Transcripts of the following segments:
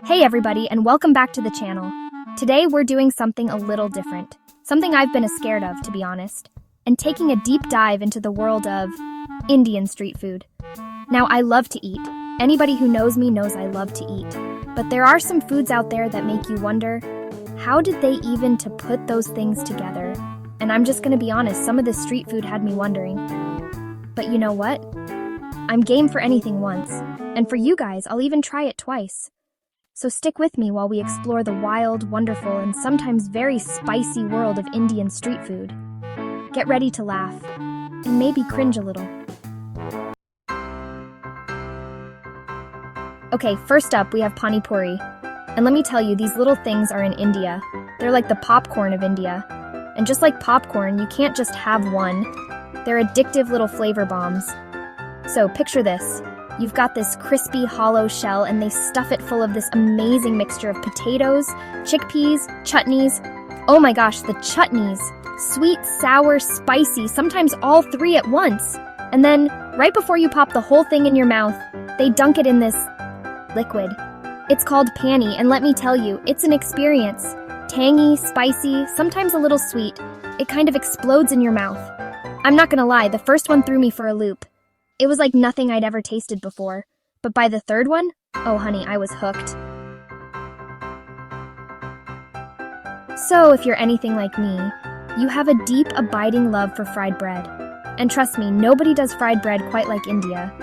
Hey everybody, and welcome back to the channel. Today we're doing something a little different. Something I've been scared of, to be honest. And taking a deep dive into the world of Indian street food. Now, I love to eat. Anybody who knows me knows I love to eat. But there are some foods out there that make you wonder, how did they even to put those things together? And I'm just gonna be honest, some of this street food had me wondering. But you know what? I'm game for anything once. And for you guys, I'll even try it twice. So stick with me while we explore the wild, wonderful, and sometimes very spicy world of Indian street food. Get ready to laugh, and maybe cringe a little. Okay, first up we have pani puri. And let me tell you, these little things are in India. They're like the popcorn of India. And just like popcorn, you can't just have one. They're addictive little flavor bombs. So picture this. You've got this crispy, hollow shell, and they stuff it full of this amazing mixture of potatoes, chickpeas, chutneys. Oh my gosh, the chutneys. Sweet, sour, spicy, sometimes all three at once. And then, right before you pop the whole thing in your mouth, they dunk it in this liquid. It's called pani, and let me tell you, it's an experience. Tangy, spicy, sometimes a little sweet. It kind of explodes in your mouth. I'm not gonna lie, the first one threw me for a loop. It was like nothing I'd ever tasted before. But by the third one, oh honey, I was hooked. So if you're anything like me, you have a deep, abiding love for fried bread. And trust me, nobody does fried bread quite like India.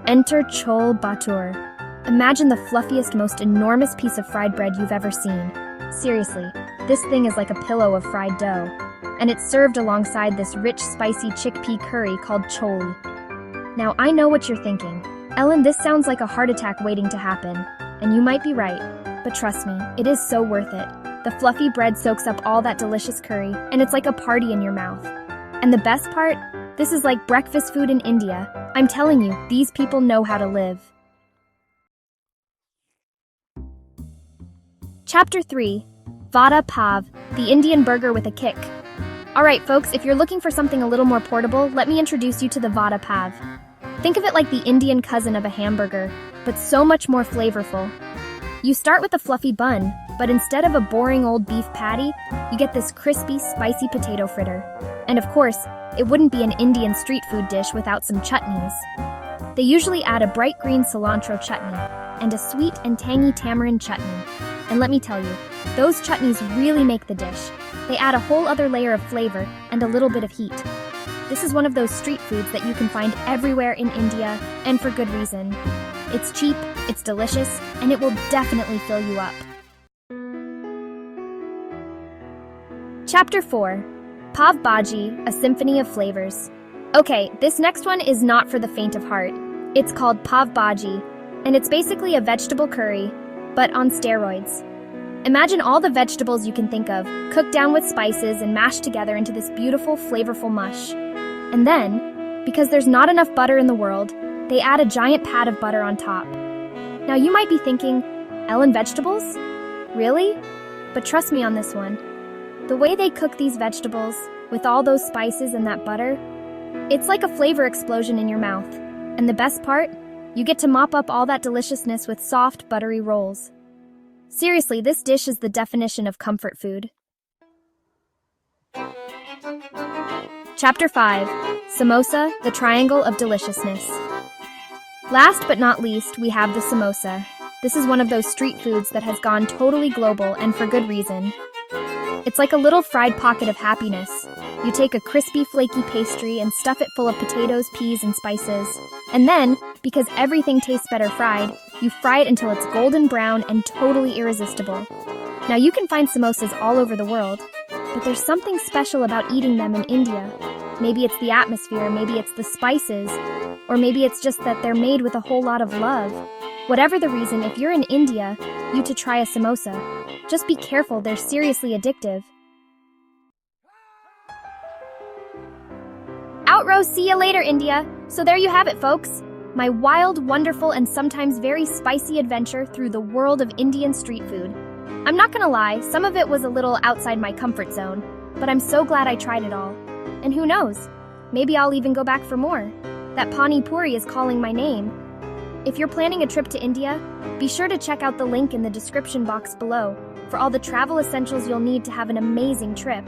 Enter chole bhature. Imagine the fluffiest, most enormous piece of fried bread you've ever seen. Seriously, this thing is like a pillow of fried dough. And it's served alongside this rich, spicy chickpea curry called chole. Now, I know what you're thinking. Ellen, this sounds like a heart attack waiting to happen. And you might be right. But trust me, it is so worth it. The fluffy bread soaks up all that delicious curry, and it's like a party in your mouth. And the best part? This is like breakfast food in India. I'm telling you, these people know how to live. Chapter 3. Vada Pav, the Indian burger with a kick. Alright folks, if you're looking for something a little more portable, let me introduce you to the Vada Pav. Think of it like the Indian cousin of a hamburger, but so much more flavorful. You start with a fluffy bun, but instead of a boring old beef patty, you get this crispy, spicy potato fritter. And of course, it wouldn't be an Indian street food dish without some chutneys. They usually add a bright green cilantro chutney, and a sweet and tangy tamarind chutney. And let me tell you, those chutneys really make the dish. They add a whole other layer of flavor and a little bit of heat. This is one of those street foods that you can find everywhere in India, and for good reason. It's cheap, it's delicious, and it will definitely fill you up. Chapter 4. Pav Bhaji, a symphony of flavors. Okay, this next one is not for the faint of heart. It's called Pav Bhaji, and it's basically a vegetable curry, but on steroids. Imagine all the vegetables you can think of, cooked down with spices and mashed together into this beautiful, flavorful mush. And then, because there's not enough butter in the world, they add a giant pat of butter on top. Now you might be thinking, Ellen, vegetables? Really? But trust me on this one. The way they cook these vegetables, with all those spices and that butter, it's like a flavor explosion in your mouth. And the best part? You get to mop up all that deliciousness with soft, buttery rolls. Seriously, this dish is the definition of comfort food. Chapter 5. Samosa, the triangle of deliciousness. Last but not least, we have the samosa. This is one of those street foods that has gone totally global, and for good reason. It's like a little fried pocket of happiness. You take a crispy, flaky pastry and stuff it full of potatoes, peas, and spices. And then, because everything tastes better fried, you fry it until it's golden brown and totally irresistible. Now you can find samosas all over the world, but there's something special about eating them in India. Maybe it's the atmosphere, maybe it's the spices, or maybe it's just that they're made with a whole lot of love. Whatever the reason, if you're in India, you to try a samosa. Just be careful, they're seriously addictive. Outrow, see ya later, India. So there you have it, folks. My wild, wonderful, and sometimes very spicy adventure through the world of Indian street food. I'm not gonna lie, some of it was a little outside my comfort zone, but I'm so glad I tried it all. And who knows, maybe I'll even go back for more. That pani puri is calling my name. If you're planning a trip to India, be sure to check out the link in the description box below for all the travel essentials you'll need to have an amazing trip.